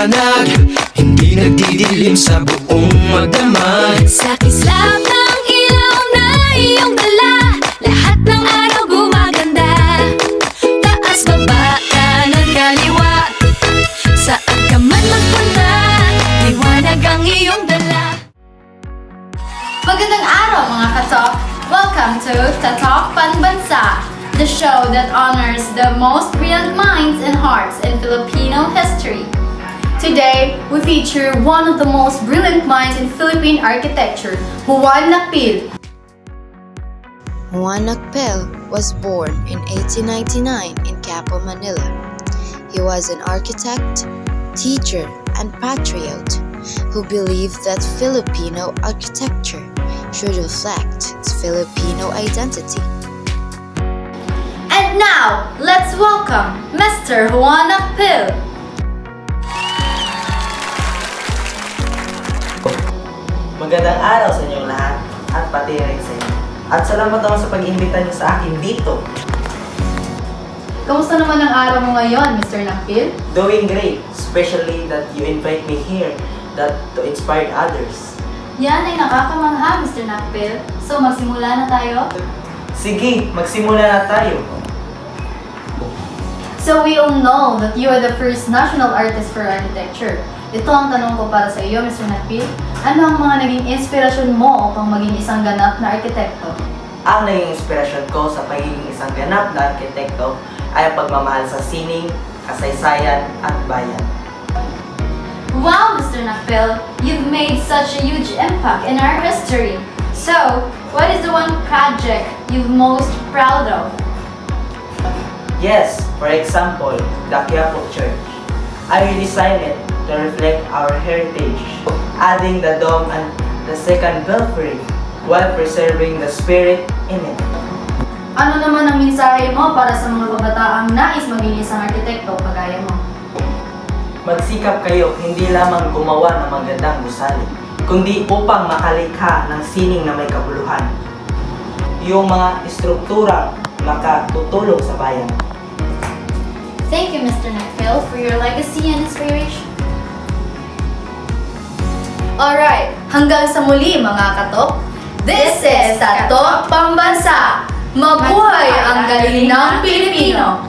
maliwanag, hindi nagdidilim sa buong magdamag. Sa kislap ng ilaw na iyong dala, lahat ng araw gumaganda. Taas, baba, kanan, kaliwa, saan ka man magpunta, liwanag ang iyong dala. Magandang araw mga katok! Welcome to Tatok Panbansa, the show that honors the most brilliant minds and hearts in Filipino history. Today, we feature one of the most brilliant minds in Philippine architecture, Juan Nakpil. Juan Nakpil was born in 1899 in Quiapo, Manila. He was an architect, teacher, and patriot who believed that Filipino architecture should reflect its Filipino identity. And now, let's welcome Mr. Juan Nakpil. Magandang araw sa inyong lahat at pati rin sa inyo. At salamat naman sa pag-iimbita niyo sa akin dito. Kamusta naman ang araw mo ngayon, Mr. Nakpil? Doing great, especially that you invite me here to inspire others. Yan ay nakakamangha, Mr. Nakpil. So, magsimula na tayo? Sige, magsimula na tayo. So, we all know that you are the first national artist for architecture. Ito ang tanong ko para sa iyo, Mr. Nakpil. Ano ang mga naging inspirasyon mo upang maging isang ganap na arkitekto? Ang naging inspirasyon ko sa pagiging isang ganap na arkitekto ay ang pagmamahal sa sining, kasaysayan at bayan. Wow, Mr. Nakpil! You've made such a huge impact in our history. So, what is the one project you're most proud of? Yes, for example, the Quiapo Church. I redesigned it to reflect our heritage, adding the dome and the second belfry while preserving the spirit in it. Ano naman ang mensahe mo para sa mga kabataang nais maging isang arkitekto kagaya mo? Magsikap kayo hindi lamang gumawa ng magandang gusali, kundi upang makalikha ng sining na may kabuluhan. Yung mga estrukturang makatutulong sa bayan. Thank you, Mr. Nakpil, for your legacy and inspiration. Alright, hanggang sa muli mga katok. This is Tatok Pambansa! Mabuhay ang galing ng Pilipino!